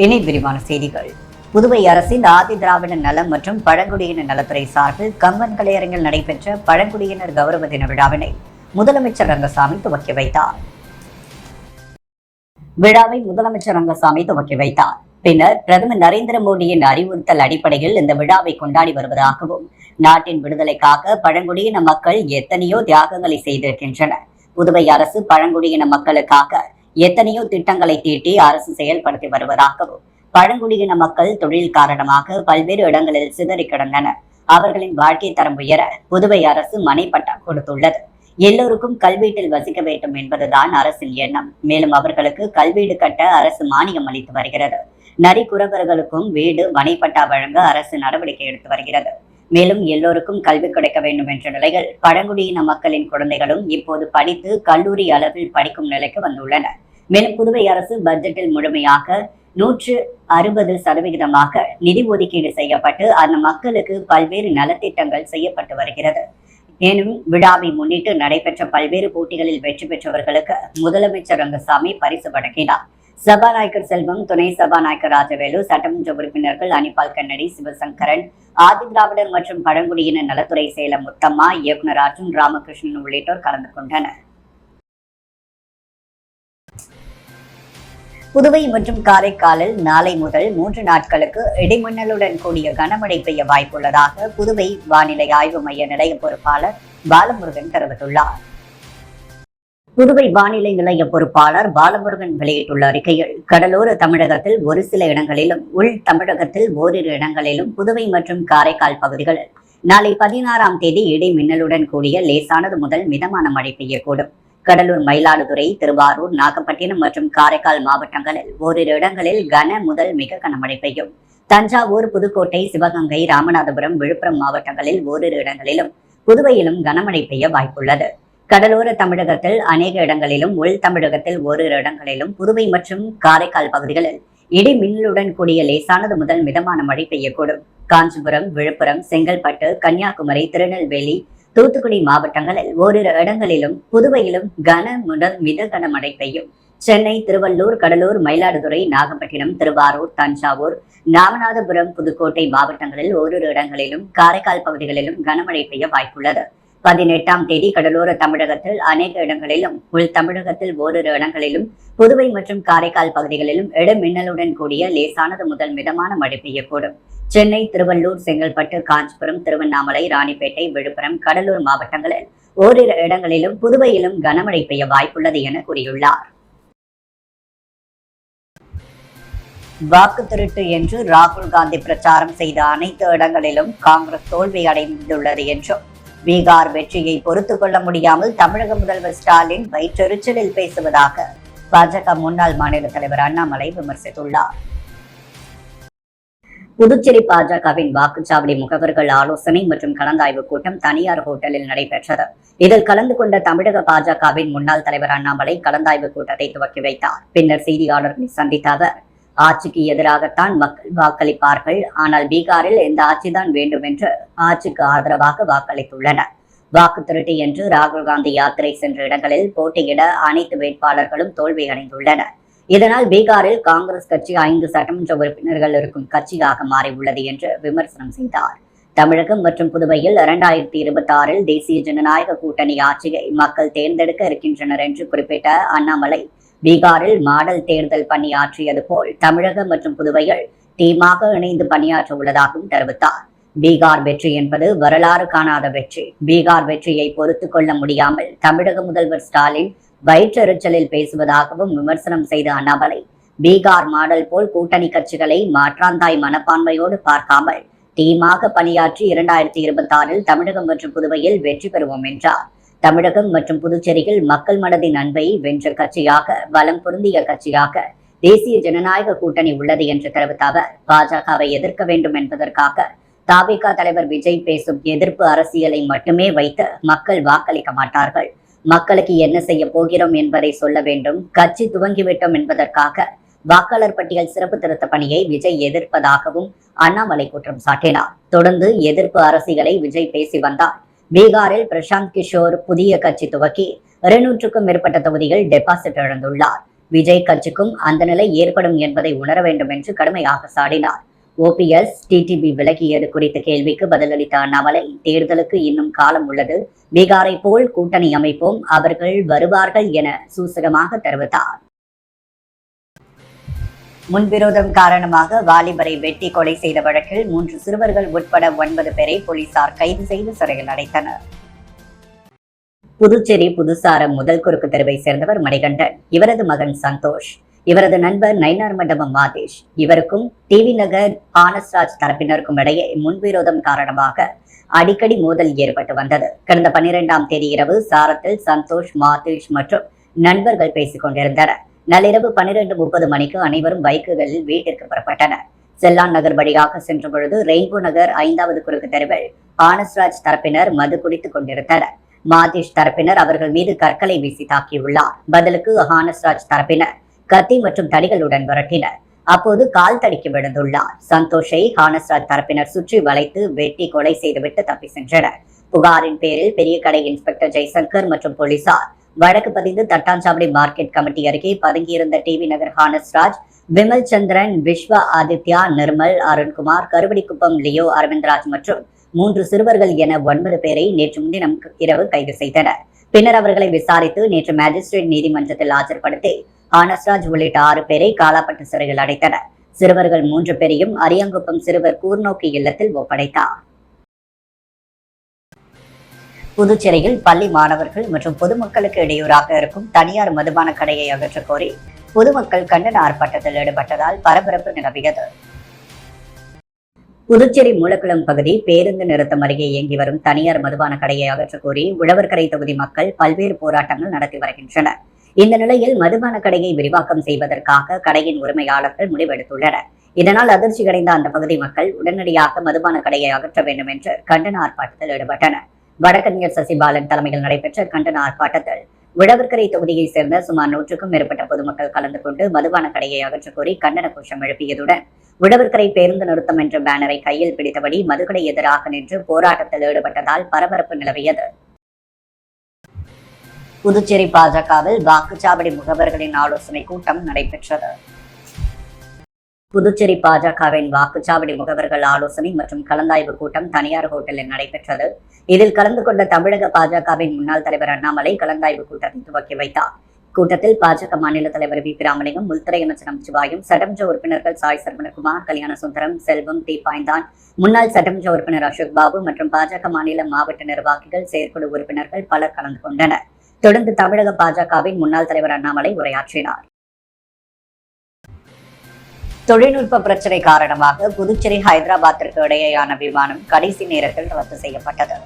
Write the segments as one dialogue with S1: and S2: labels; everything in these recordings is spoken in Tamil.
S1: இனி விரிவான செய்திகள். புதுவை அரசின் ஆதி திராவிட நலம் மற்றும் பழங்குடியினர் நலத்துறை சார்பில் கம்பன் கலையரங்கில் நடைபெற்ற பழங்குடியினர் கௌரவ தின விழாவினை முதலமைச்சர் ரங்கசாமி துவக்கி வைத்தார். விழாவை முதலமைச்சர் ரங்கசாமி துவக்கி வைத்தார். பின்னர் பிரதமர் நரேந்திர மோடியின் அறிவுறுத்தல் அடிப்படையில் இந்த விழாவை கொண்டாடி வருவதாகவும், நாட்டின் விடுதலைக்காக பழங்குடியின மக்கள் எத்தனையோ தியாகங்களை செய்திருக்கின்றனர். புதுவை அரசு பழங்குடியின மக்களுக்காக எத்தனையோ திட்டங்களை தீட்டி அரசு செயல்படுத்தி வருவதாகவும், பழங்குடியின மக்கள் தொழில் காரணமாக பல்வேறு இடங்களில் சிதறி கிடந்தனர். அவர்களின் வாழ்க்கை தரம் உயர புதுவை அரசு மனைப்பட்டா கொடுத்துள்ளது. எல்லோருக்கும் கல்வீட்டில் வசிக்க வேண்டும் என்பதுதான் அரசின் எண்ணம். மேலும் அவர்களுக்கு கல்வீடு கட்ட அரசு மானியம் அளித்து வருகிறது. நரிக்குறவர்களுக்கும் வீடு மனைப்பட்டா வழங்க அரசு நடவடிக்கை எடுத்து வருகிறது. மேலும் எல்லோருக்கும் கல்வி கிடைக்க வேண்டும் என்ற நிலையில் பழங்குடியின மக்களின் குழந்தைகளும் இப்போது படித்து கல்லூரி அளவில் படிக்கும் நிலைக்கு வந்துள்ளனர். மேலும் புதுவை அரசு பட்ஜெட்டில் முழுமையாக 160% நிதி ஒதுக்கீடு செய்யப்பட்டு அந்த மக்களுக்கு பல்வேறு நலத்திட்டங்கள் செய்யப்பட்டு வருகிறது. மேலும் விழாவை முன்னிட்டு நடைபெற்ற பல்வேறு போட்டிகளில் வெற்றி பெற்றவர்களுக்கு முதலமைச்சர் ரங்கசாமி பரிசு வழங்கினார். சபாநாயகர் செல்வம், துணை சபாநாயகர் ராஜவேலு, சட்டமன்ற உறுப்பினர்கள் அனிபால் கண்ணடி, சிவசங்கரன், ஆதி திராவிடர் மற்றும் பழங்குடியினர் நலத்துறை செயலர் முத்தம்மா, இயக்குனர் அர்ஜுன் ராமகிருஷ்ணன் உள்ளிட்டோர் கலந்து கொண்டனர். புதுவை மற்றும் காரைக்காலில் நாளை முதல் 3 நாட்களுக்கு இடிமின்னலுடன் கூடிய கனமழை பெய்ய வாய்ப்புள்ளதாக புதுவை வானிலை ஆய்வு மைய நிலைய பொறுப்பாளர் பாலமுருகன் தெரிவித்துள்ளார். புதுவை வானிலை நிலைய பொறுப்பாளர் பாலமுருகன் வெளியிட்டுள்ள அறிக்கையில், கடலோர தமிழகத்தில் ஒரு சில இடங்களிலும், உள் தமிழகத்தில் ஓரிரு இடங்களிலும், புதுவை மற்றும் காரைக்கால் பகுதிகளில் நாளை 16ஆம் தேதி இடி மின்னலுடன் கூடிய லேசானது முதல் மிதமான மழை பெய்யக்கூடும். கடலூர், மயிலாடுதுறை, திருவாரூர், நாகப்பட்டினம் மற்றும் காரைக்கால் மாவட்டங்களில் ஓரிரு இடங்களில் கன முதல் மிக கனமழை பெய்யும். தஞ்சாவூர், புதுக்கோட்டை, சிவகங்கை, ராமநாதபுரம், விழுப்புரம் மாவட்டங்களில் ஓரிரு இடங்களிலும், புதுவையிலும் கனமழை பெய்ய வாய்ப்புள்ளது. கடலோர தமிழகத்தில் அநேக இடங்களிலும், உள் தமிழகத்தில் ஓரிரு இடங்களிலும், புதுவை மற்றும் காரைக்கால் பகுதிகளில் இடி மின்னலுடன் கூடிய லேசானது முதல் மிதமான மழை பெய்யக்கூடும். காஞ்சிபுரம், விழுப்புரம், செங்கல்பட்டு, கன்னியாகுமரி, திருநெல்வேலி, தூத்துக்குடி மாவட்டங்களில் ஓரிரு இடங்களிலும், புதுவையிலும் கன முதல் மித கனமழை பெய்யும். சென்னை, திருவள்ளூர், கடலூர், மயிலாடுதுறை, நாகப்பட்டினம், திருவாரூர், தஞ்சாவூர், ராமநாதபுரம், புதுக்கோட்டை மாவட்டங்களில் ஓரிரு இடங்களிலும், காரைக்கால் பகுதிகளிலும் கனமழை பெய்ய வாய்ப்புள்ளது. 18ஆம் தேதி கடலோர தமிழகத்தில் அநேக இடங்களிலும், உள் தமிழகத்தில் ஓரிரு இடங்களிலும், புதுவை மற்றும் காரைக்கால் பகுதிகளிலும் இடிமின்னலுடன் கூடிய லேசானது முதல் மிதமான மழை பெய்யக்கூடும். சென்னை, திருவள்ளூர், செங்கல்பட்டு, காஞ்சிபுரம், திருவண்ணாமலை, ராணிப்பேட்டை, விழுப்புரம், கடலூர் மாவட்டங்களில் ஓரிரு இடங்களிலும், புதுவையிலும் கனமழை பெய்ய வாய்ப்புள்ளது என கூறியுள்ளார். வாக்கு திருட்டு என்று ராகுல் காந்தி பிரச்சாரம் செய்த அனைத்து இடங்களிலும் காங்கிரஸ் தோல்வி அடைந்துள்ளது என்றும், பீகார் வெற்றியை பொறுத்துக் கொள்ள முடியாமல் தமிழக முதல்வர் ஸ்டாலின் வயிற்றெரிச்சலில் பேசுவதாக பாஜக முன்னாள் மாநில தலைவர் அண்ணாமலை விமர்சித்துள்ளார். புதுச்சேரி பாஜகவின் வாக்குச்சாவடி முகவர்கள் ஆலோசனை மற்றும் கலந்தாய்வு கூட்டம் தனியார் ஹோட்டலில் நடைபெற்றது. இதில் கலந்து கொண்ட தமிழக பாஜகவின் முன்னாள் தலைவர் அண்ணாமலை கலந்தாய்வு கூட்டத்தை துவக்கி வைத்தார். பின்னர் செய்தியாளர்களை சந்தித்த அவர், ஆட்சிக்கு எதிராகத்தான் மக்கள் வாக்களிப்பார்கள், ஆனால் பீகாரில் எந்த ஆட்சிதான் வேண்டும் என்று ஆட்சிக்கு ஆதரவாக வாக்களித்துள்ளனர். வாக்கு திருட்டு என்று ராகுல் காந்தி யாத்திரை சென்ற இடங்களில் போட்டியிட அனைத்து வேட்பாளர்களும் தோல்வி அடைந்துள்ளனர். இதனால் பீகாரில் காங்கிரஸ் கட்சி 5 சட்டமன்ற உறுப்பினர்கள் இருக்கும் கட்சியாக மாறியுள்ளது என்று விமர்சனம் செய்தார். தமிழகம் மற்றும் புதுவையில் 2026 தேசிய ஜனநாயக கூட்டணி ஆட்சியை மக்கள் தேர்ந்தெடுக்க இருக்கின்றனர் என்று குறிப்பிட்ட அண்ணாமலை, பீகாரில் மாடல் தேர்தல் பணியாற்றியது போல் தமிழகம் மற்றும் புதுவையில் டீமாக இணைந்து பணியாற்ற உள்ளதாகவும் தெரிவித்தார். பீகார் வெற்றி என்பது வரலாறு காணாத வெற்றி. பீகார் வெற்றியை பொறுத்துக் கொள்ள முடியாமல் தமிழக முதல்வர் ஸ்டாலின் வயிற்றெரிச்சலில் பேசுவதாகவும் விமர்சனம் செய்த அண்ணாமலை, பீகார் மாடல் போல் கூட்டணி கட்சிகளை மாற்றாந்தாய் மனப்பான்மையோடு பார்க்காமல் டீமாக பணியாற்றி 2026 தமிழகம் மற்றும் புதுவையில் வெற்றி பெறுவோம் என்றார். தமிழகம் மற்றும் புதுச்சேரியில் மக்கள் மனதின் அன்பை வென்ற கட்சியாக, பலம் பொருந்திய கட்சியாக தேசிய ஜனநாயக கூட்டணி உள்ளது என்று தெரிவித்த அவர், பாஜகவை எதிர்க்க வேண்டும் என்பதற்காக தவிக தலைவர் விஜய் பேசும் எதிர்ப்பு அரசியலை மட்டுமே வைத்து மக்கள் வாக்களிக்க மாட்டார்கள். மக்களுக்கு என்ன செய்ய போகிறோம் என்பதை சொல்ல வேண்டும். கட்சி துவங்கிவிட்டோம் என்பதற்காக வாக்காளர் பட்டியல் சிறப்பு திருத்த பணியை விஜய் எதிர்ப்பதாகவும் அண்ணாமலை குற்றம் சாட்டினார். தொடர்ந்து எதிர்ப்பு அரசியலை விஜய் பேசி வந்தார். பீகாரில் பிரசாந்த் கிஷோர் புதிய கட்சி துவக்கி 200க்கும் மேற்பட்ட தொகுதிகள் டெபாசிட் இழந்துள்ளார். விஜய் கட்சிக்கும் அந்த நிலை ஏற்படும் என்பதை உணர வேண்டும் என்று கடுமையாக சாடினார். ஓபிஎஸ் டிடிவி விலகியது குறித்த கேள்விக்கு பதிலளித்த அண்ணாமலை, தேர்தலுக்கு இன்னும் காலம் உள்ளது, பீகாரை போல் கூட்டணி அமைப்போம், அவர்கள் வருவார்கள் என சூசகமாக தெரிவித்தார். முன்விரோதம் காரணமாக வாலிபரை வெட்டி கொலை செய்த வழக்கில் 3 சிறுவர்கள் உட்பட 9 பேரை போலீசார் கைது செய்து சிறையில் அடைத்தனர். புதுச்சேரி புதுசாரம் முதல் குறுக்கு தெருவை சேர்ந்தவர் மணிகண்டன். இவரது மகன் சந்தோஷ். இவரது நண்பர் நயினார் மண்டபம் மாதேஷ். இவருக்கும் டிவி நகர் ஆனஸ்ராஜ் தரப்பினருக்கும் இடையே முன்விரோதம் காரணமாக அடிக்கடி மோதல் ஏற்பட்டு வந்தது. கடந்த 12ஆம் தேதி இரவு சாரத்தில் சந்தோஷ், மாதேஷ் மற்றும் நண்பர்கள் பேசிக் கொண்டிருந்தனர். நள்ளிரவு 12:30 மணிக்கு அனைவரும் பைக்குகளில் வீட்டிற்கு புறப்பட்டனர். செல்லான் நகர் வழியாக சென்ற பொழுது ரெயின்போ நகர் 5வது குறுக்கு தெருவில் ஆனஸ்ராஜ் தரப்பினர் மது குடித்துக் கொண்டிருந்தனர். மாதேஷ் தரப்பினர் அவர்கள் மீது கற்களை வீசி தாக்கியுள்ளார். பதிலுக்கு ஆனஸ்ராஜ் தரப்பினர் கத்தி மற்றும் தடிகளுடன் விரட்டினர். அப்போது கால் தடிக்கு விழுந்துள்ளார். சந்தோஷை ஹானஸ்ராஜ் தரப்பினர் சுற்றி வளைத்து வெட்டி கொலை செய்துவிட்டு தப்பி சென்றனர். புகாரின் பேரில் பெரிய கடை இன்ஸ்பெக்டர் ஜெய்சங்கர் மற்றும் போலீசார் வழக்கு பதிந்து தட்டாஞ்சாவடி மார்க்கெட் கமிட்டி அருகே பதுங்கியிருந்த டிவி நகர் ஹானஸ்ராஜ், விமல் சந்திரன், விஸ்வ ஆதித்யா, நிர்மல், அருண்குமார், கருவடிக்குப்பம் லியோ, அரவிந்த்ராஜ் மற்றும் 3 சிறுவர்கள் என 9 பேரை நேற்று முன்தினம் இரவு கைது செய்தனர். பின்னர் அவர்களை விசாரித்து நேற்று மேஜிஸ்ட்ரேட் நீதிமன்றத்தில் ஆஜர்படுத்தி ஆனஸ்ராஜ் உள்ளிட்ட 6 பேரை காலாப்பட்டு சிறையில் அடைத்தனர். சிறுவர்கள் 3 பேரையும் அரியாங்குப்பம் சிறுவர் கூர்நோக்கி இல்லத்தில் ஒப்படைத்தார். புதுச்சேரியில் பள்ளி மாணவர்கள் மற்றும் பொதுமக்களுக்கு இடையூறாக இருக்கும் தனியார் மதுபான கடையை அகற்றக் கோரி பொதுமக்கள் கண்டன ஆர்ப்பாட்டத்தில் ஈடுபட்டதால் பரபரப்பு நிலவியது. புதுச்சேரி மூலக்குளம் பகுதி பேருந்து நிறுத்தம் அருகே இயங்கி வரும் தனியார் மதுபான கடையை அகற்றக் கோரி உழவர்கரை தொகுதி மக்கள் பல்வேறு போராட்டங்கள் நடத்தி வருகின்றனர். இந்த நிலையில் மதுபான கடையை விரிவாக்கம் செய்வதற்காக கடையின் உரிமையாளர்கள் முடிவெடுத்துள்ளனர். இதனால் அதிர்ச்சி அடைந்த அந்த பகுதி மக்கள் உடனடியாக மதுபான கடையை அகற்ற வேண்டும் என்று கண்டன ஆர்ப்பாட்டத்தில் ஈடுபட்டனர். வடக்கறிஞர் சசிபாலன் தலைமையில் நடைபெற்ற கண்டன ஆர்ப்பாட்டத்தில் உழவர்கரை தொகுதியை சேர்ந்த சுமார் 100க்கும் மேற்பட்ட பொதுமக்கள் கலந்து கொண்டு மதுபான கடையை அகற்றக் கோரி கண்டன கோஷம் எழுப்பியதுடன் உழவர்கரை பேருந்து நிறுத்தம் என்ற பேனரை கையில் பிடித்தபடி மதுக்கடை எதிராக நின்று போராட்டத்தில் ஈடுபட்டதால் பரபரப்பு நிலவியது. புதுச்சேரி பாஜகவில் வாக்குச்சாவடி முகவர்களின் ஆலோசனை கூட்டம் நடைபெற்றது. புதுச்சேரி பாஜகவின் வாக்குச்சாவடி முகவர்கள் ஆலோசனை மற்றும் கலந்தாய்வு கூட்டம் தனியார் ஹோட்டலில் நடைபெற்றது. இதில் கலந்து கொண்ட தமிழக பாஜகவின் முன்னாள் தலைவர் அண்ணாமலை கலந்தாய்வு கூட்டத்தை துவக்கி வைத்தார். கூட்டத்தில் பாஜக மாநில தலைவர் வி. ராமலிங்கம், உள்துறை அமைச்சர் நமச்சிவாயம், சட்டமன்ற உறுப்பினர்கள் சாய் சரவணகுமார், கல்யாண சுந்தரம், செல்வம், தி. பாய்ந்தான், முன்னாள் சட்டமன்ற உறுப்பினர் அசோக் பாபு மற்றும் பாஜக மாநில மாவட்ட நிர்வாகிகள், செயற்குழு உறுப்பினர்கள் பலர் கலந்து கொண்டனர். தொடர்ந்து தமிழக பாஜகவின் முன்னாள் தலைவர் அண்ணாமலை உரையாற்றினார். தொழில்நுட்ப பிரச்சனை காரணமாக புதுச்சேரி ஹைதராபாத்திற்கு இடையேயான விமானம் கடைசி நேரத்தில் ரத்து செய்யப்பட்டது.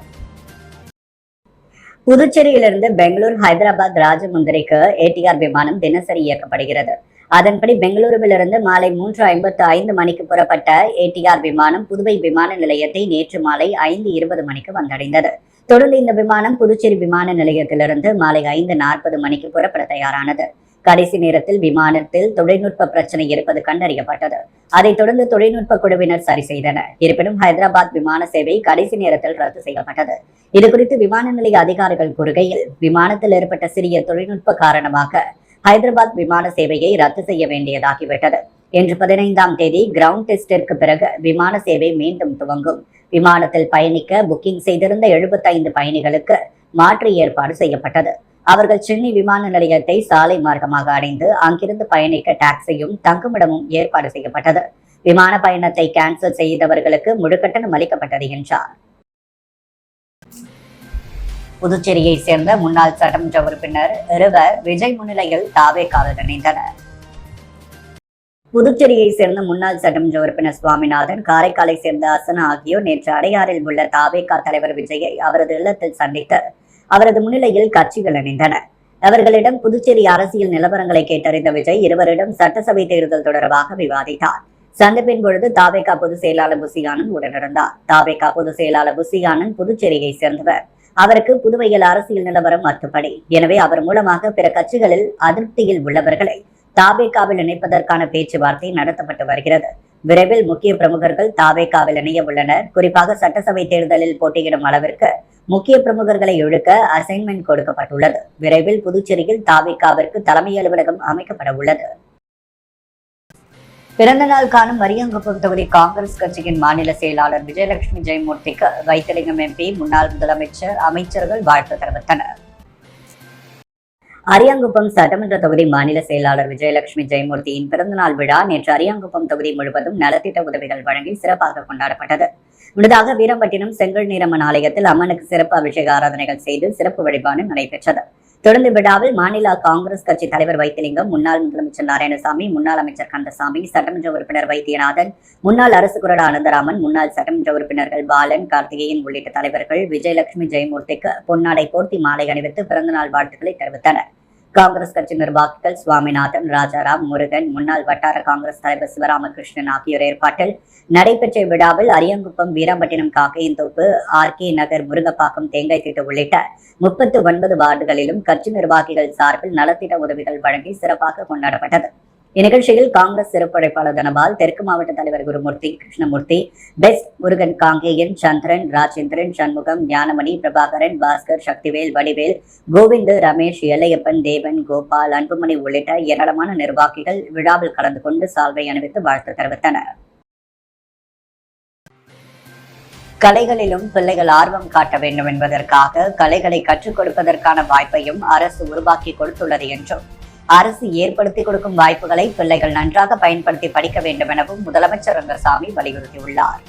S1: புதுச்சேரியிலிருந்து பெங்களூர், ஹைதராபாத், ராஜமுந்திரிக்கு ஏடிஆர் விமானம் தினசரி இயக்கப்படுகிறது. அதன்படி பெங்களூருவிலிருந்து மாலை 3:55 மணிக்கு புறப்பட்ட ஏடிஆர் விமானம் புதுவை விமான நிலையத்தை நேற்று மாலை 5:20 மணிக்கு வந்தடைந்தது. தொடர்ந்து இந்த விமானம் புதுச்சேரி விமான நிலையத்திலிருந்து மாலை 5:40 மணிக்கு புறப்பட தயாரானது. கடைசி நேரத்தில் விமானத்தில் தொழில்நுட்ப பிரச்சனை இருப்பது கண்டறியப்பட்டது. அதைத் தொடர்ந்து தொழில்நுட்ப குழுவினர் சரி செய்தனர். இருப்பினும் ஹைதராபாத் விமான சேவை கடைசி நேரத்தில் ரத்து செய்யப்பட்டது. இதுகுறித்து விமான நிலைய அதிகாரிகள் கூறுகையில், விமானத்தில் ஏற்பட்ட சிறிய தொழில்நுட்ப காரணமாக ஹைதராபாத் விமான சேவையை ரத்து செய்ய வேண்டியதாகிவிட்டது. இன்று 15ஆம் தேதி கிரவுண்ட் டெஸ்டிற்கு பிறகு விமான சேவை மீண்டும் துவங்கும். விமானத்தில் பயணிக்க புக்கிங் செய்திருந்த 75 பயணிகளுக்கு மாற்று ஏற்பாடு செய்யப்பட்டது. அவர்கள் சென்னை விமான நிலையத்தை சாலை மார்க்கமாக அடைந்து அங்கிருந்து பயணிக்க டாக்ஸியும் தங்குமிடமும் ஏற்பாடு செய்யப்பட்டது. விமான பயணத்தை கேன்சல் செய்தவர்களுக்கு முழு கட்டணம் அளிக்கப்பட்டது என்றார். புதுச்சேரியை சேர்ந்த முன்னாள் சட்டமன்ற உறுப்பினர் இருவர் விஜய் முன்னிலையில் தாவேகாவில் இணைந்தனர். புதுச்சேரியை சேர்ந்த முன்னாள் சட்டமன்ற உறுப்பினர் சுவாமிநாதன், காரைக்காலை சேர்ந்த அசனா ஆகியோர் நேற்று அடையாறில் உள்ள தாவேகா தலைவர் விஜயை அவரது இல்லத்தில் சந்தித்து அவரது முன்னிலையில் கட்சிகள் இணைந்தனர். அவர்களிடம் புதுச்சேரி அரசியல் நிலவரங்களை கேட்டறிந்த விஜய் இருவரிடம் சட்டசபை தேர்தல் தொடர்பாக விவாதித்தார். சந்திப்பின் பொழுது தாவேகா பொதுச் செயலாளர் புசி ஆனந்த் உடனிருந்தார். தாவேகா பொதுச் செயலாளர் புசி ஆனந்த் புதுச்சேரியை சேர்ந்தவர். அவருக்கு புதுவையில் அரசியல் நிலவரம் அத்துப்படி. எனவே அவர் மூலமாக பிற கட்சிகளில் அதிருப்தியில் உள்ளவர்களை தாவேகாவில் இணைப்பதற்கான பேச்சுவார்த்தை நடத்தப்பட்டு வருகிறது. விரைவில் முக்கிய பிரமுகர்கள் தாவேகாவில் இணைய உள்ளனர். குறிப்பாக சட்டசபை தேர்தலில் போட்டியிடும் அளவிற்கு முக்கிய பிரமுகர்களை இழுக்க அசைன்மெண்ட் கொடுக்கப்பட்டுள்ளது. விரைவில் புதுச்சேரியில் தாவேகாவிற்கு தலைமை அலுவலகம் அமைக்கப்பட உள்ளது. பிறந்தநாள் காணும் அரியாங்குப்பம் தொகுதி காங்கிரஸ் கட்சியின் மாநில செயலாளர் விஜயலட்சுமி ஜெயமூர்த்திக்கு வைத்திலிங்கம் எம்பி, முன்னாள் முதலமைச்சர், அமைச்சர்கள் வாழ்த்து தெரிவித்தனர். அரியாங்குப்பம் சட்டமன்ற தொகுதி மாநில செயலாளர் விஜயலட்சுமி ஜெயமூர்த்தியின் பிறந்தநாள் விழா நேற்று அரியாங்குப்பம் தொகுதி முழுவதும் நலத்திட்ட உதவிகள் வழங்கி சிறப்பாக கொண்டாடப்பட்டது. முன்னதாக வீரம்பட்டினம் செங்கல் நீரம்மன் ஆலயத்தில் அம்மனுக்கு சிறப்பு அபிஷேக ஆராதனைகள் செய்து சிறப்பு வழிபாடு நடைபெற்றது. தொடர்ந்து விழாவில் மாநில காங்கிரஸ் கட்சி தலைவர் வைத்திலிங்கம், முன்னாள் முதலமைச்சர் நாராயணசாமி, முன்னாள் அமைச்சர் கந்தசாமி, சட்டமன்ற உறுப்பினர் வைத்தியநாதன், முன்னாள் அரசு கொறடா அனந்தராமன், முன்னாள் சட்டமன்ற உறுப்பினர்கள் பாலன், கார்த்திகேயன் உள்ளிட்ட தலைவர்கள் விஜயலட்சுமி ஜெயமூர்த்திக்கு பொன்னாடை போர்த்தி மாலை அணிவித்து பிறந்தநாள் வாழ்த்துக்களை தெரிவித்தனர். காங்கிரஸ் கட்சி நிர்வாகிகள் சுவாமிநாதன், ராஜாராம், முருகன், முன்னாள் வட்டார காங்கிரஸ் தலைவர் சிவராமகிருஷ்ணன் ஆகியோர் ஏற்பாட்டில் நடைபெற்ற விழாவில் அரியாங்குப்பம், வீராம்பட்டினம், காக்கையன்தோப்பு, ஆர்கே நகர், முருகப்பாக்கம், தேங்காய் திட்டு உள்ளிட்ட 39 வார்டுகளிலும் கட்சி நிர்வாகிகள் சார்பில் நலத்திட்ட உதவிகள் வழங்கி சிறப்பாக கொண்டாடப்பட்டது. இந்நிகழ்ச்சியில் காங்கிரஸ் சிறப்பு அழைப்பாளர் தனபால், தெற்கு மாவட்ட தலைவர் குருமூர்த்தி, கிருஷ்ணமூர்த்தி, பெஸ்ட், முருகன், காங்கேயன், சந்திரன், ராஜேந்திரன், சண்முகம், ஞானமணி, பிரபாகரன், பாஸ்கர், சக்திவேல், வடிவேல், கோவிந்து, ரமேஷ், எல்லையப்பன், தேவன், கோபால், அன்புமணி உள்ளிட்ட ஏராளமான நிர்வாகிகள் விழாவில் கலந்து கொண்டு சால்வை அணிவித்து வாழ்த்து தெரிவித்தனர். கலைகளிலும் பிள்ளைகள் ஆர்வம் காட்ட வேண்டும் என்பதற்காக கலைகளை கற்றுக் கொடுப்பதற்கான வாய்ப்பையும் அரசு உருவாக்கி கொடுத்துள்ளது என்றும், அரசு ஏற்படுத்தி கொடுக்கும் வாய்ப்புகளை பிள்ளைகள் நன்றாக பயன்படுத்தி படிக்க வேண்டும் எனவும் முதலமைச்சர் ரங்கசாமி வலியுறுத்தியுள்ளார்.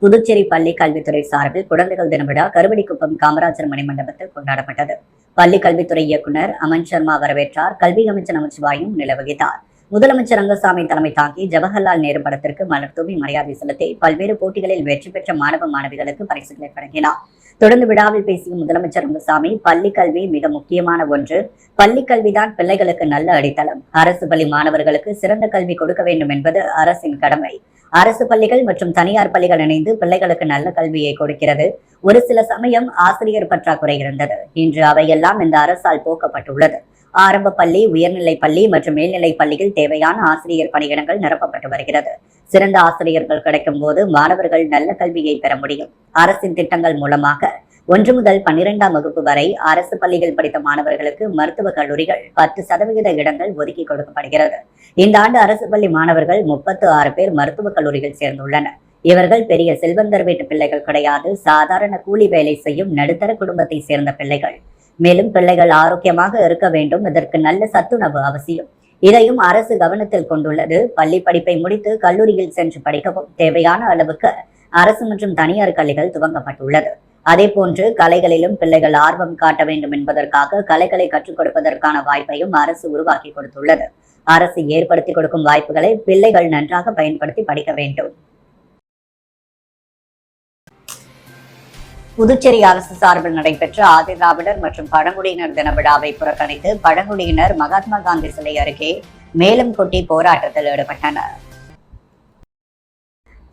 S1: புதுச்சேரி பள்ளி கல்வித்துறை சார்பில் குழந்தைகள் தின விழா கருவடிக்குப்பம் காமராஜர் மணிமண்டபத்தில் கொண்டாடப்பட்டது. பள்ளி கல்வித்துறை இயக்குநர் அமன் சர்மா வரவேற்றார். கல்வி அமைச்சர் நமச்சிவாயம் நிலவகித்தார். முதலமைச்சர் ரங்கசாமி தலைமை தாங்கி ஜவஹர்லால் நேரு படத்திற்கு மலர் தூவி மரியாதை செலுத்தி பல்வேறு போட்டிகளில் வெற்றி பெற்ற மாணவ மாணவிகளுக்கு பரிசுகளை வழங்கினார். தொடர்ந்து விழாவில் பேசிய முதலமைச்சர் ரங்கசாமி, பள்ளி கல்வி மிக முக்கியமான ஒன்று. பள்ளி கல்விதான் பிள்ளைகளுக்கு நல்ல அடித்தளம். அரசு பள்ளி மாணவர்களுக்கு சிறந்த கல்வி கொடுக்க வேண்டும் என்பது அரசின் கடமை. அரசு பள்ளிகள் மற்றும் தனியார் பள்ளிகள் இணைந்து பிள்ளைகளுக்கு நல்ல கல்வியை கொடுக்கிறது. ஒரு சில சமயம் ஆசிரியர் பற்றாக்குறை இருந்தது. இன்று அவையெல்லாம் இந்த அரசால் போக்கப்பட்டுள்ளது. ஆரம்ப பள்ளி, உயர்நிலை பள்ளி மற்றும் மேல்நிலை பள்ளியில் தேவையான ஆசிரியர் பணியிடங்கள் நிரப்பப்பட்டு வருகிறது. சிறந்த ஆசிரியர்கள் கிடைக்கும் போது மாணவர்கள் நல்ல கல்வியை பெற முடியும். அரசின் திட்டங்கள் மூலமாக 1 முதல் 12ஆம் வகுப்பு வரை அரசு பள்ளிகள் படித்த மாணவர்களுக்கு மருத்துவக் கல்லூரிகள் 10% இடங்கள் ஒதுக்கி கொடுக்கப்படுகிறது. இந்த ஆண்டு அரசு பள்ளி மாணவர்கள் 36 பேர் மருத்துவக் கல்லூரிகள் சேர்ந்துள்ளனர். இவர்கள் பெரிய செல்வந்தர் வீட்டு பிள்ளைகள் கிடையாது. சாதாரண கூலி வேலை செய்யும் நடுத்தர குடும்பத்தை சேர்ந்த பிள்ளைகள். மேலும் பிள்ளைகள் ஆரோக்கியமாக இருக்க வேண்டும். இதற்கு நல்ல சத்துணவு அவசியம். இதையும் அரசு கவனத்தில் கொண்டுள்ளது. பள்ளி படிப்பை முடித்து கல்லூரியில் சென்று படிக்கவும் தேவையான அளவுக்கு அரசு மற்றும் தனியார் கல்விகள் துவங்கப்பட்டுள்ளது. அதே போன்று கலைகளிலும் பிள்ளைகள் ஆர்வம் காட்ட வேண்டும் என்பதற்காக கலைகளை கற்றுக் கொடுப்பதற்கான வாய்ப்பையும் அரசு உருவாக்கி கொடுத்துள்ளது. அரசு ஏற்படுத்தி கொடுக்கும் வாய்ப்புகளை பிள்ளைகள் நன்றாக பயன்படுத்தி படிக்க வேண்டும். புதுச்சேரி அரசு சார்பில் நடைபெற்ற ஆதி திராவிடர் மற்றும் பழங்குடியினர் தின விழாவை புறக்கணித்து பழங்குடியினர் மகாத்மா காந்தி சிலை அருகே மேளம் கொட்டி போராட்டத்தில் ஈடுபட்டனர்.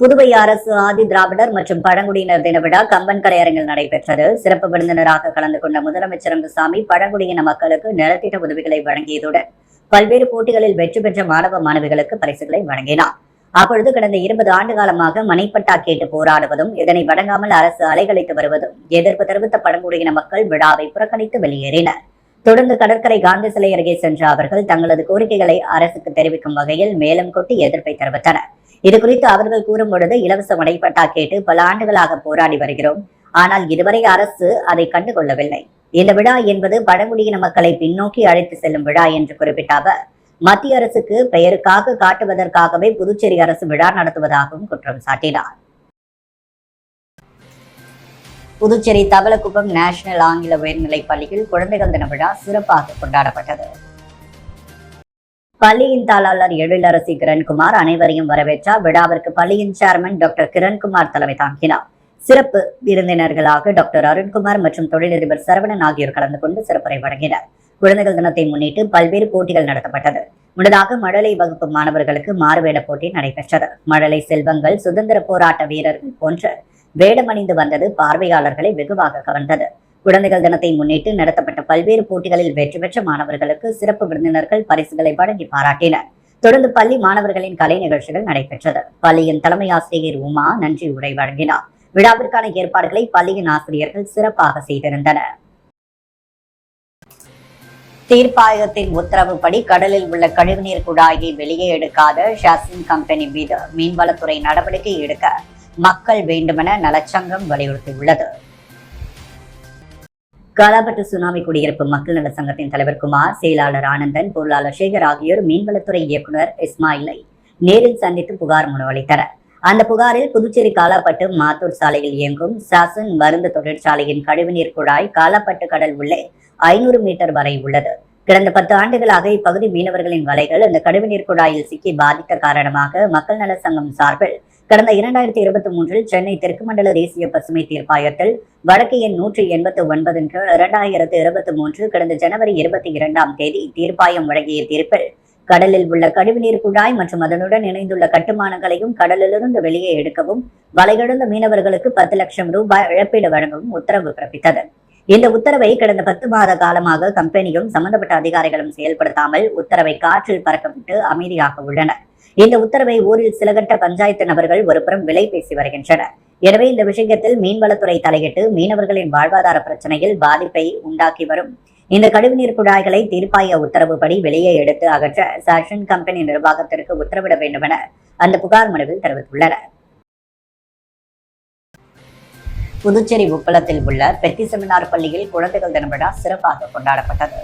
S1: புதுவை அரசு ஆதி திராவிடர் மற்றும் பழங்குடியினர் தின விழா கம்பன்கரை அரங்கில் நடைபெற்றது. சிறப்பு விருந்தினராக கலந்து கொண்ட முதலமைச்சர் ரங்கசாமி பழங்குடியின மக்களுக்கு நலத்திட்ட உதவிகளை வழங்கியதுடன் பல்வேறு போட்டிகளில் வெற்றி பெற்ற மாணவ மாணவிகளுக்கு பரிசுகளை வழங்கினார். அப்பொழுது கடந்த 20 ஆண்டு காலமாக மனைப்பட்டா கேட்டு போராடுவதும் இதனை வழங்காமல் அரசு அலைகழித்து வருவதும் எதிர்ப்பு தெரிவித்த பழங்குடியின மக்கள் விழாவை புறக்கணித்து வெளியேறினர். தொடர்ந்து கடற்கரை காந்தி சிலை அருகே சென்ற அவர்கள் தங்களது கோரிக்கைகளை அரசுக்கு தெரிவிக்கும் வகையில் மேளம் கொட்டி எதிர்ப்பை தெரிவித்தனர். இதுகுறித்து அவர்கள் கூறும் பொழுது, இலவச மனைப்பட்டா கேட்டு பல ஆண்டுகளாக போராடி வருகிறோம். ஆனால் இதுவரை அரசு அதை கண்டுகொள்ளவில்லை. இந்த விழா என்பது பழங்குடியின மக்களை பின்னோக்கி அழைத்து செல்லும் விழா என்று குறிப்பிட்ட அவர், மத்திய அரசுக்கு பெயருக்காக காட்டுவதற்காகவே புதுச்சேரி அரசு விழா நடத்துவதாகவும் குற்றம் சாட்டினார். புதுச்சேரி தவளக்குப்பம் நேஷனல் ஆங்கில உயர்நிலைப் பள்ளியில் குழந்தைகள் தின விழா சிறப்பாக கொண்டாடப்பட்டது. பள்ளியின் தாளாளர் எழிலரசி கிரண்குமார் அனைவரையும் வரவேற்றார். விழாவிற்கு பள்ளியின் சேர்மன் டாக்டர் கிரண்குமார் தலைமை தாங்கினார். சிறப்பு விருந்தினர்களாக டாக்டர் அருண்குமார் மற்றும் தொழிலதிபர் சரவணன் ஆகியோர் கலந்து கொண்டு சிறப்புரை வழங்கினர். குழந்தைகள் தினத்தை முன்னிட்டு பல்வேறு போட்டிகள் நடத்தப்பட்டது. முன்னதாக மழலை வகுப்பு மாணவர்களுக்கு மாறுவேட போட்டி நடைபெற்றது. மழலை செல்வங்கள், சுதந்திர போராட்ட வீரர்கள் போன்ற வேடமணிந்து வந்தது பார்வையாளர்களை வெகுவாக கவர்ந்தது. குழந்தைகள் தினத்தை முன்னிட்டு நடத்தப்பட்ட பல்வேறு போட்டிகளில் வெற்றி பெற்ற மாணவர்களுக்கு சிறப்பு விருந்தினர்கள் பரிசுகளை வழங்கி பாராட்டினர். தொடர்ந்து பள்ளி மாணவர்களின் கலை நிகழ்ச்சிகள் நடைபெற்றது. பள்ளியின் தலைமை ஆசிரியர் உமா நன்றி உரை வழங்கினார். விழாவிற்கான ஏற்பாடுகளை பள்ளியின் ஆசிரியர்கள் சிறப்பாக செய்திருந்தனர். தீர்ப்பாயத்தின் உத்தரவுப்படி கடலில் உள்ள கழிவுநீர் குழாயை வெளியே எடுக்காத ஷாசின் கம்பெனி மீது மீன்வளத்துறை நடவடிக்கை எடுக்க மக்கள் வேண்டுமென நலச்சங்கம் வலியுறுத்தியுள்ளது. காலாப்பட்டு சுனாமி குடியிருப்பு மக்கள் நல சங்கத்தின் தலைவர் குமார், செயலாளர் ஆனந்தன், பொருளாளர் சேகர் ஆகியோர் மீன்வளத்துறை இயக்குநர் இஸ்மாயிலை நேரில் சந்தித்து புகார் மனு அளித்தனர். அந்த புகாரில் புதுச்சேரி காலாப்பட்டு மாத்தூர் சாலையில் இயங்கும் சாசன் மருந்து தொழிற்சாலையின் கழிவுநீர் குழாய் காலாப்பட்டு கடல் உள்ளே 500 மீட்டர் வரை உள்ளது. கடந்த 10 ஆண்டுகளாக இப்பகுதி மீனவர்களின் வலைகள் அந்த கழிவுநீர் குழாயில் சிக்கி பாதித்த காரணமாக மக்கள் நல சங்கம் சார்பில் கடந்த 2023 சென்னை தெற்கு மண்டல தேசிய பசுமை தீர்ப்பாயத்தில் வழக்கு எண் 189 கீழ் 2023 கடந்த ஜனவரி 22ஆம் தேதி தீர்ப்பாயம் வழங்கிய தீர்ப்பில் கடலில் உள்ள கழிவுநீர் குழாய் மற்றும் அதனுடன் இணைந்துள்ள கட்டுமானங்களையும் கடலிலிருந்து வெளியே எடுக்கவும் வலையிழந்த மீனவர்களுக்கு 10 லட்சம் ரூபாய் இழப்பீடு வழங்கவும் உத்தரவு பிறப்பித்தது. இந்த உத்தரவை கடந்த 10 மாத காலமாக கம்பெனியும் சம்பந்தப்பட்ட அதிகாரிகளும் செயல்படுத்தாமல் உத்தரவை காற்றில் பறக்கவிட்டு அமைதியாக உள்ளனர். இந்த உத்தரவை ஊரில் சில கட்ட பஞ்சாயத்து நபர்கள் ஒருபுறம் விலை பேசி வருகின்றனர். எனவே இந்த விஷயத்தில் மீன்வளத்துறை தலையிட்டு மீனவர்களின் வாழ்வாதார பிரச்சனையில் பாதிப்பை உண்டாக்கி வரும் இந்த கழிவுநீர் குழாய்களை தீர்ப்பாய உத்தரவுப்படி வெளியே எடுத்து அகற்ற சாஷன் கம்பெனி நிர்வாகத்திற்கு உத்தரவிட வேண்டும் என அந்த புகார் மனுவில் தெரிவித்துள்ளனர். புதுச்சேரி உப்பளத்தில் உள்ள பெத்தி செமினார் பள்ளியில் குழந்தைகள் தின விழா சிறப்பாக கொண்டாடப்பட்டது.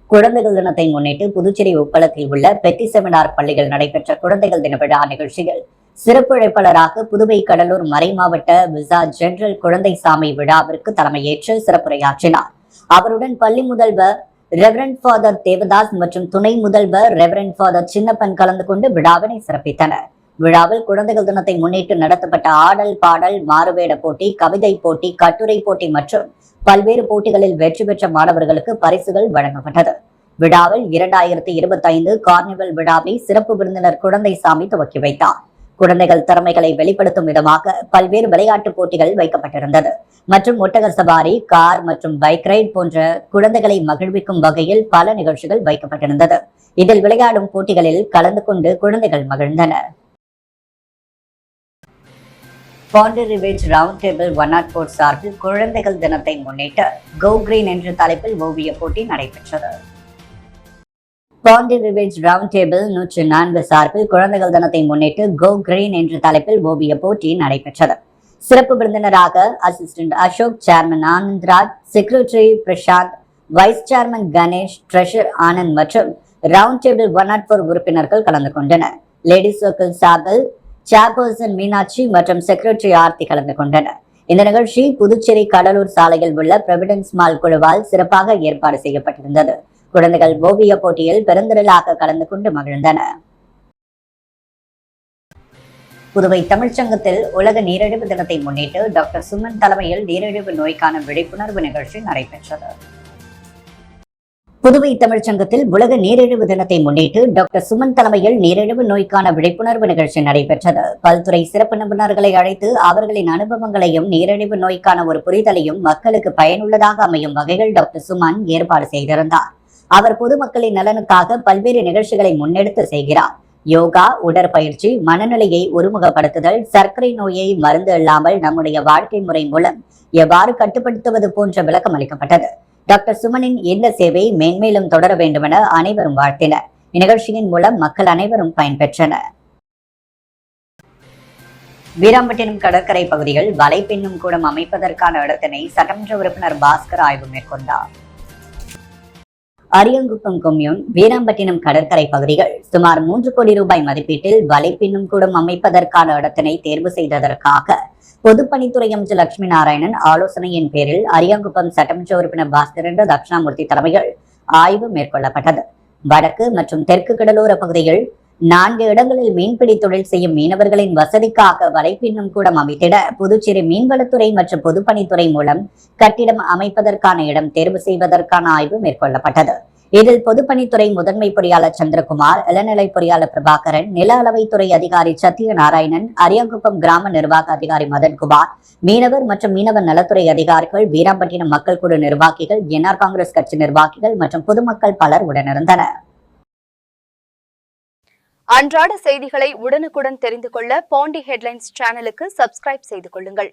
S1: குழந்தைகள் தினத்தை முன்னிட்டு புதுச்சேரி உப்பளத்தில் உள்ள பெத்தி செமினார் பள்ளியில் நடைபெற்ற குழந்தைகள் தின விழா நிகழ்ச்சியில் சிறப்பு அழைப்பாளராக புதுவை கடலூர் மறைமாவட்ட விசா ஜெனரல் குழந்தைசாமி விழாவிற்கு தலைமையேற்று சிறப்புரையாற்றினார். அவருடன் பள்ளி முதல்வர் ரெவரண்ட் ஃபாதர் தேவதாஸ் மற்றும் துணை முதல்வர் ரெவரண்ட் ஃபாதர் சின்னப்பன் கலந்து கொண்டு விழாவினை சிறப்பித்தனர். விழாவில் குழந்தைகள் தினத்தை முன்னிட்டு நடத்தப்பட்ட ஆடல், பாடல், மாறுவேட போட்டி, கவிதை போட்டி, கட்டுரை போட்டி மற்றும் பல்வேறு போட்டிகளில் வெற்றி பெற்ற மாணவர்களுக்கு பரிசுகள் வழங்கப்பட்டது. விழாவில் 2025 கார்னிவல் விழாவை சிறப்பு விருந்தினர் குழந்தைசாமி துவக்கி வைத்தார். குழந்தைகள் திறமைகளை வெளிப்படுத்தும் விதமாக பல்வேறு விளையாட்டு போட்டிகள் வைக்கப்பட்டிருந்தது மற்றும் ஒட்டக சவாரி, கார் மற்றும் பைக் ரைட் போன்ற குழந்தைகளை மகிழ்விக்கும் வகையில் பல நிகழ்ச்சிகள் வைக்கப்பட்டிருந்தது. இதில் விளையாடும் போட்டிகளில் கலந்து கொண்டு குழந்தைகள் மகிழ்ந்தனர். பாண்டி ரிவேஜ் ரவுண்ட் டேபிள் 104 சார்பில் குழந்தைகள் தினத்தை முன்னிட்டு கோ கிரீன் என்ற தலைப்பில் ஓவிய போட்டி நடைபெற்றது. பாண்டி ரிவேஜ் ரவுண்ட் டேபிள் 104 சார்பில் குழந்தைகள் தினத்தை முன்னிட்டு கோ கிரீன் என்ற தலைப்பில் ஓவிய போட்டி நடைபெற்றது. சிறப்பு விருந்தினராக assistant Ashok, chairman Anandraj, secretary Prasanth, vice chairman Ganesh, treasurer Anand மற்றும் ரவுண்ட் டேபிள் 104 உறுப்பினர்கள் கலந்து கொண்டனர். லேடிஸ் சர்க்கிள் சார்பில் சேர்பர்சன் மீனாட்சி மற்றும் செக்ரட்டரி ஆர்த்தி கலந்து கொண்டனர். இந்த நிகழ்ச்சி புதுச்சேரி கடலூர் சாலையில் உள்ள ப்ரொவிடன்ஸ் மால் குழுவால் சிறப்பாக ஏற்பாடு செய்யப்பட்டிருந்தது. குழந்தைகள் ஓவிய போட்டியில் பெருந்திரளாக கலந்து கொண்டு மகிழ்ந்தனர். புதுவை தமிழ்ச்சங்கத்தில் உலக நீரிழிவு தினத்தை முன்னிட்டு டாக்டர் சுமன் தலைமையில் நீரிழிவு நோய்க்கான விழிப்புணர்வு நிகழ்ச்சி நடைபெற்றது. புதுவை தமிழ்ச்சங்கத்தில் உலக நீரிழிவு தினத்தை முன்னிட்டு டாக்டர் சுமன் தலைமையில் நீரிழிவு நோய்க்கான விழிப்புணர்வு நிகழ்ச்சி நடைபெற்றது. பல்துறை சிறப்பு நிபுணர்களை அழைத்து அவர்களின் அனுபவங்களையும் நீரிழிவு நோய்க்கான ஒரு புரிதலையும் மக்களுக்கு பயனுள்ளதாக அமையும் வகையில் டாக்டர் சுமன் ஏற்பாடு செய்திருந்தார். அவர் பொதுமக்களின் நலனுக்காக பல்வேறு நிகழ்ச்சிகளை முன்னெடுத்து செய்கிறார். யோகா, உடற்பயிற்சி, மனநிலையை ஒருமுகப்படுத்துதல், சர்க்கரை நோயை மருந்து இல்லாமல் நம்முடைய வாழ்க்கை முறை மூலம் எவ்வாறு கட்டுப்படுத்துவது போன்ற விளக்கம் அளிக்கப்பட்டது. டாக்டர் சுமனின் இந்த சேவை மேன்மேலும் தொடர வேண்டுமென அனைவரும் வாழ்த்தினர். இந்நிகழ்ச்சியின் மூலம் மக்கள் அனைவரும் பயன்பெற்றனர். வீராம்பட்டினம் கடற்கரை பகுதியில் வலை பின்னும் கூடம் அமைப்பதற்கான இடத்தினை சட்டமன்ற உறுப்பினர் பாஸ்கர் ஆய்வு மேற்கொண்டார். அரியங்குப்பம் கொம்யூன் வீராம்பட்டினம் கடற்கரை பகுதிகள் சுமார் 3 கோடி ரூபாய் மதிப்பீட்டில் வலை பின்னும் கூடம் அமைப்பதற்கான இடத்தினை தேர்வு செய்ததற்காக பொதுப்பணித்துறை அமைச்சர் லட்சுமி நாராயணன் ஆலோசனையின் பேரில் அரியங்குப்பம் சட்டமன்ற உறுப்பினர் பாஸ்கர் என்ற தட்சிணாமூர்த்தி தலைமையில் ஆய்வு மேற்கொள்ளப்பட்டது. வடக்கு மற்றும் தெற்கு கடலோர பகுதியில் 4 இடங்களில் மீன்பிடி தொழில் செய்யும் மீனவர்களின் வசதிக்காக வலை பின்னும் கூடம் அமைத்திட புதுச்சேரி மீன்வளத்துறை மற்றும் பொதுப்பணித்துறை மூலம் கட்டிடம் அமைப்பதற்கான இடம் தேர்வு செய்வதற்கான ஆய்வு மேற்கொள்ளப்பட்டது. இதில் பொதுப்பணித்துறை முதன்மை பொறியாளர் சந்திரகுமார், இளநிலை பொறியாளர் பிரபாகரன், நில அளவைத்துறை அதிகாரி சத்யநாராயணன், அரியங்குப்பம் கிராம நிர்வாக அதிகாரி மதன்குமார், மீனவர் மற்றும் மீனவர் நலத்துறை அதிகாரிகள், வீராம்பட்டினம் மக்கள் குழு நிர்வாகிகள், என்ஆர் காங்கிரஸ் கட்சி நிர்வாகிகள் மற்றும் பொதுமக்கள் பலர் உடனிருந்தனர்.
S2: அன்றாட செய்திகளை உடனுக்குடன் தெரிந்து கொள்ள பாண்டி ஹெட்லைன்ஸ் சேனலுக்கு சப்ஸ்கிரைப் செய்து கொள்ளுங்கள்.